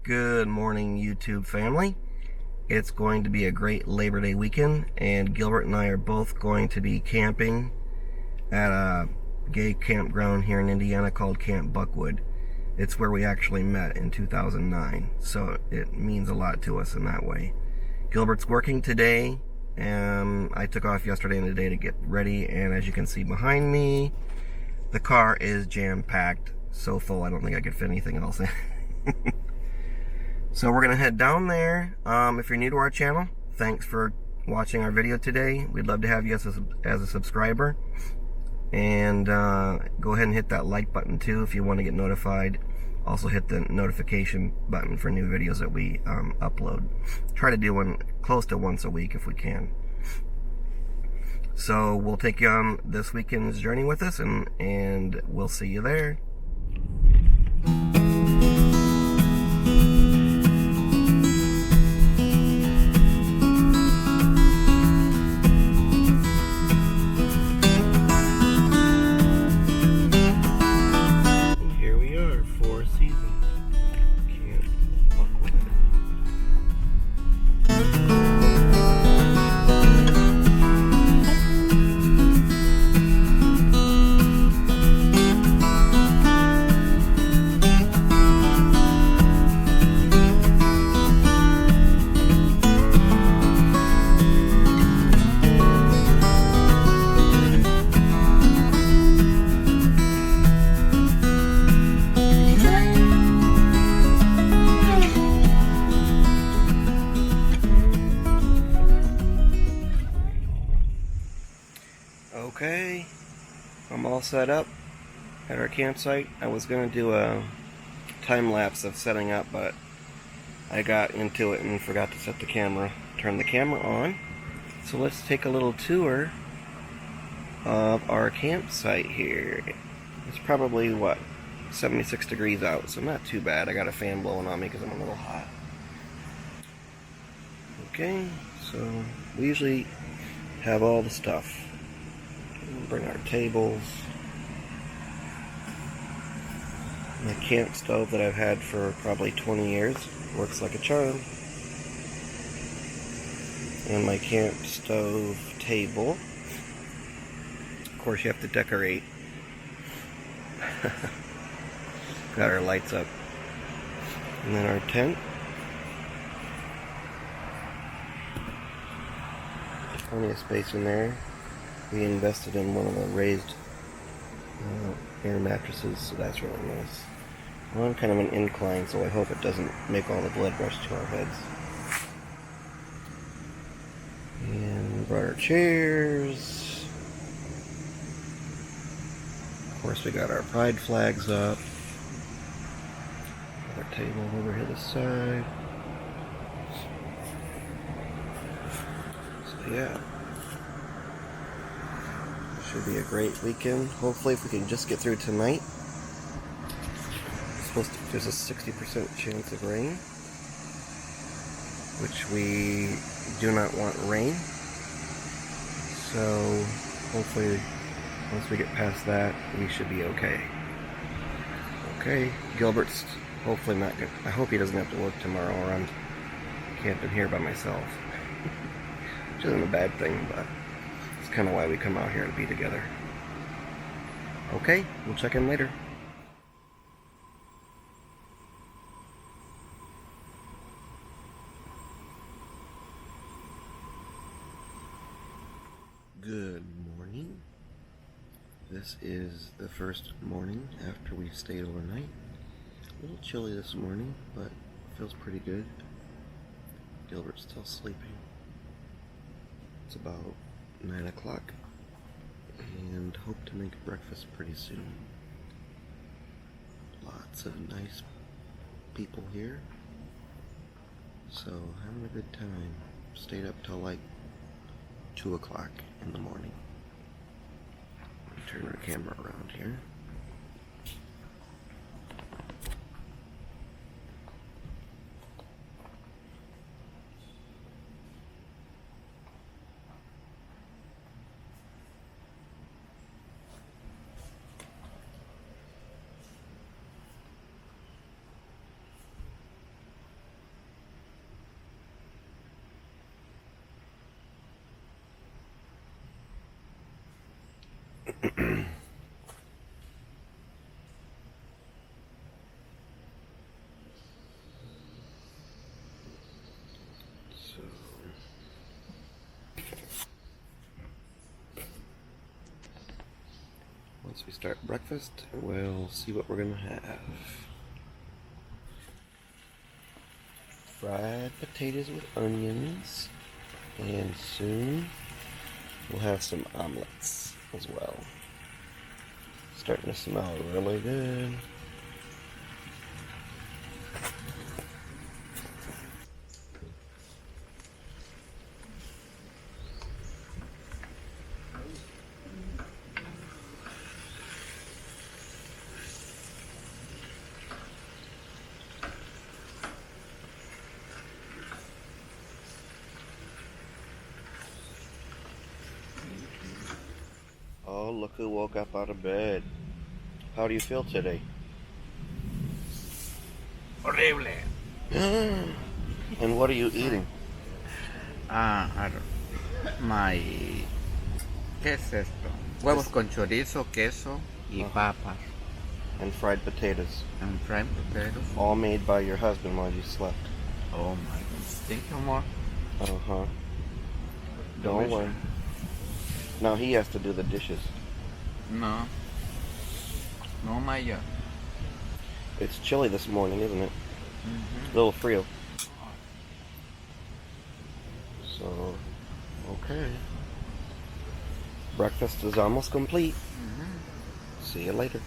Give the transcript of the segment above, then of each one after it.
Good morning, YouTube family. It's going to be a great Labor Day weekend, and Gilbert and I are both going to be camping at a gay campground here in Indiana called Camp Buckwood. It's where we actually met in 2009, so it means a lot to us in that way. Gilbert's working today, and I took off yesterday and today to get ready, and as you can see behind me, the car is jam-packed, so full I don't think I could fit anything else in. So we're going to head down there. If you're new to our channel, thanks for watching our video today. We'd love to have you as a subscriber. And go ahead and hit that like button too if you want to get notified. Also hit the notification button for new videos that we upload. Try to do one close to once a week if we can. So we'll take you on this weekend's journey with us, and we'll see you there. Okay, I'm all set up at our campsite. I was going to do a time lapse of setting up, but I got into it and forgot to turn the camera on. So let's take a little tour of our campsite here. It's probably, what, 76 degrees out, so not too bad. I got a fan blowing on me because I'm a little hot. Okay, so we usually have all the stuff. Bring our tables. My camp stove that I've had for probably 20 years works like a charm. And my camp stove table. Of course, you have to decorate. Got our lights up. And then our tent. Plenty of space in there. We invested in one of the raised air mattresses, so that's really nice. We're on kind of an incline, so I hope it doesn't make all the blood rush to our heads. And we brought our chairs. Of course, we got our pride flags up. Got our table over here this side. So yeah. Should be a great weekend. Hopefully, if we can just get through tonight. There's a 60% chance of rain, which we do not want rain. So hopefully, once we get past that, we should be okay. Okay, Gilbert's hopefully not good. I hope he doesn't have to work tomorrow, or I'm camping here by myself. Which isn't a bad thing, but it's kind of why we come out here to be together. Okay, we'll check in later. Good morning. This is the first morning after we've stayed overnight. A little chilly this morning, but feels pretty good. Gilbert's still sleeping. It's about 9 o'clock, and hope to make breakfast pretty soon. Lots of nice people here, so having a good time. Stayed up till like 2 o'clock in the morning. Turn our camera around here. Once we start breakfast, we'll see what we're gonna have. Fried potatoes with onions, and soon we'll have some omelets as well. Starting to smell really good. Oh, look who woke up out of bed. How do you feel today? Horrible. And what are you eating? ¿Qué es esto? Huevos con chorizo, queso y papas. And fried potatoes. And fried potatoes. All made by your husband while you slept. Oh my goodness. Thank you, amor. Uh-huh. Don't worry. Now he has to do the dishes. No. No, Maya. It's chilly this morning, isn't it? Mm-hmm. A little frio. So, okay. Breakfast is almost complete. Mm-hmm. See you later.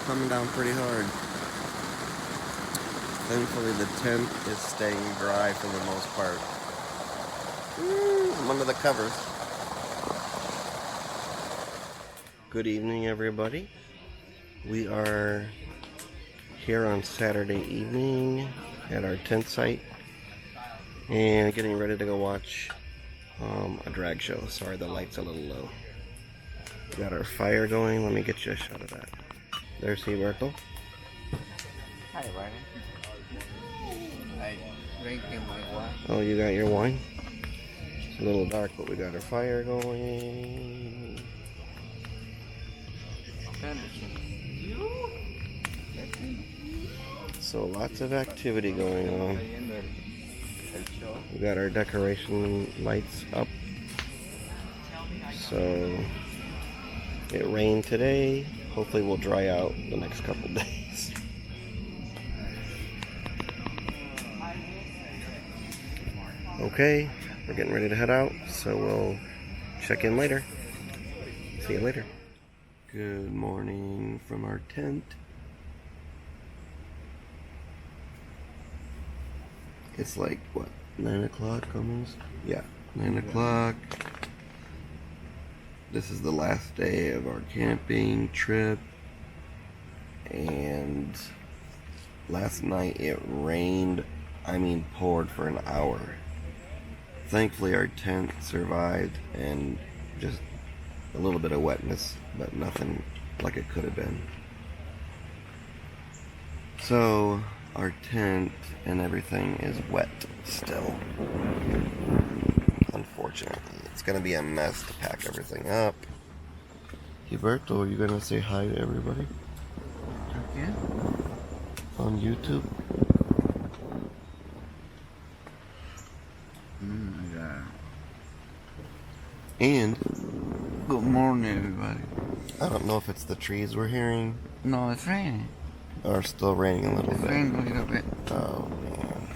Coming down pretty hard. Thankfully the tent is staying dry for the most part. I'm under the covers. Good evening, everybody. We are here on Saturday evening at our tent site and getting ready to go watch a drag show. Sorry, the light's a little low. We got our fire going. Let me get you a shot of that. There's Gilberto. Hi, Ryan. I'm drinking my wine. Oh, you got your wine? It's a little dark, but we got our fire going. So lots of activity going on. We got our decoration lights up. So it rained today. Hopefully we'll dry out the next couple days. Okay, we're getting ready to head out, so we'll check in later. See you later. Good morning from our tent. It's like, what, 9 o'clock almost? Yeah, 9 o'clock. This is the last day of our camping trip, and last night it rained, poured for an hour. Thankfully our tent survived and just a little bit of wetness, but nothing like it could have been. So our tent and everything is wet still. Unfortunately, it's gonna be a mess to pack everything up. Gilberto, are you gonna say hi to everybody? Yeah. On YouTube? Yeah. And Good morning, everybody. I don't know if it's the trees we're hearing No, it's raining. or still raining a little It's bit. raining a little bit. Oh man.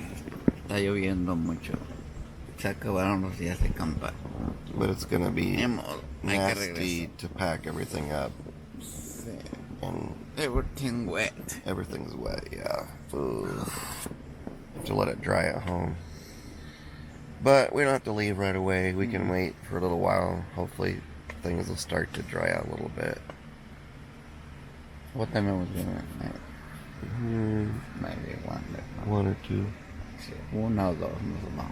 Está lloviendo mucho. Se acabaron los días de acampar. But it's gonna be Ni modo, hay que nasty regresar. to pack everything up. And Everything wet. everything's wet, yeah. Ugh. Have to let it dry at home. But we don't have to leave right away. We can wait for a little while. Hopefully things will start to dry out a little bit. What time was it? Maybe One or two. Uno o dos nos vamos.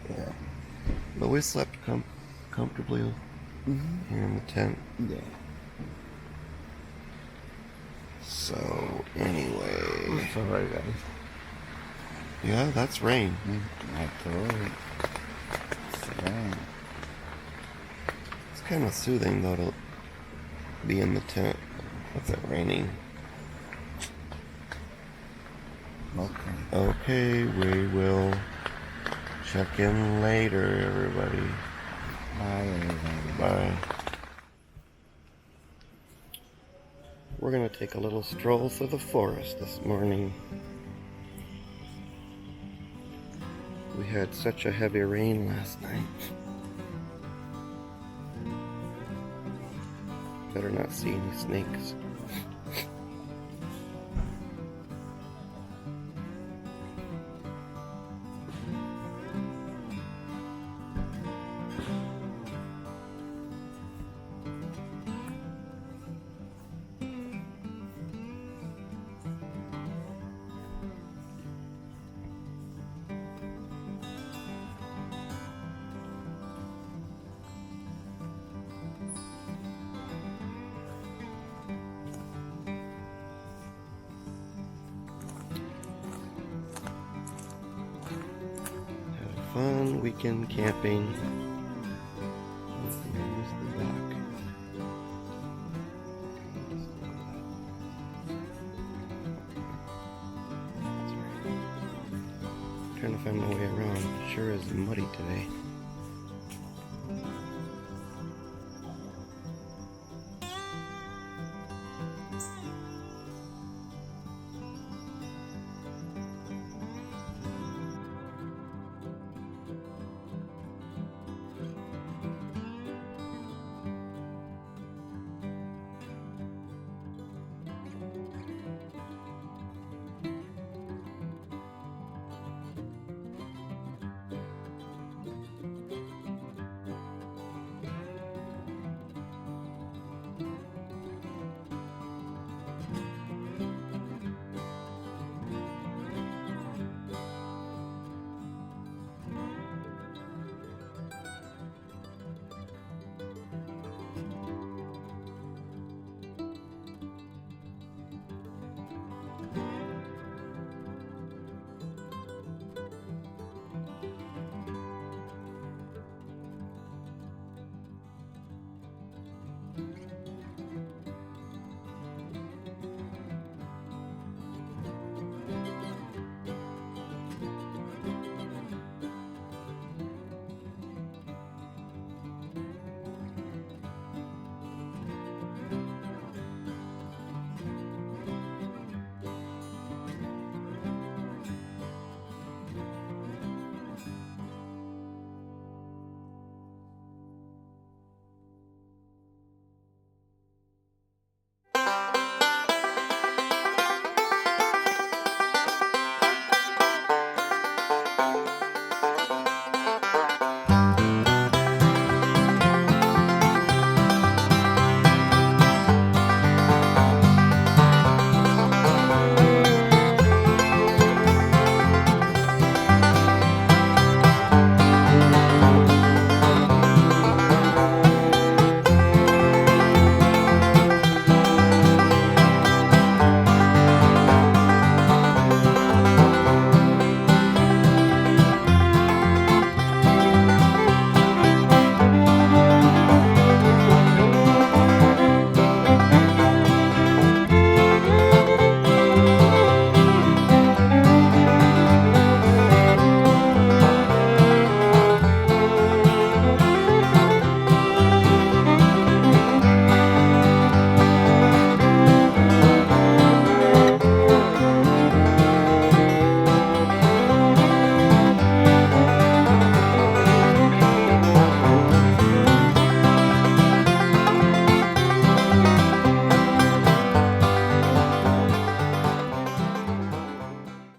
Yeah. But we slept comfortably here in the tent. Yeah. So, anyway. Sorry, guys. Yeah, that's rain. I told you. It's rain. It's kind of soothing, though, to be in the tent. What's it raining? Okay. Okay, we will check in later, everybody. Bye, everybody. Bye. We're gonna take a little stroll through the forest this morning. We had such a heavy rain last night. Better not see any snakes. Fun weekend camping. Here's the dock. That's right. Trying to find my way around. Sure is muddy today.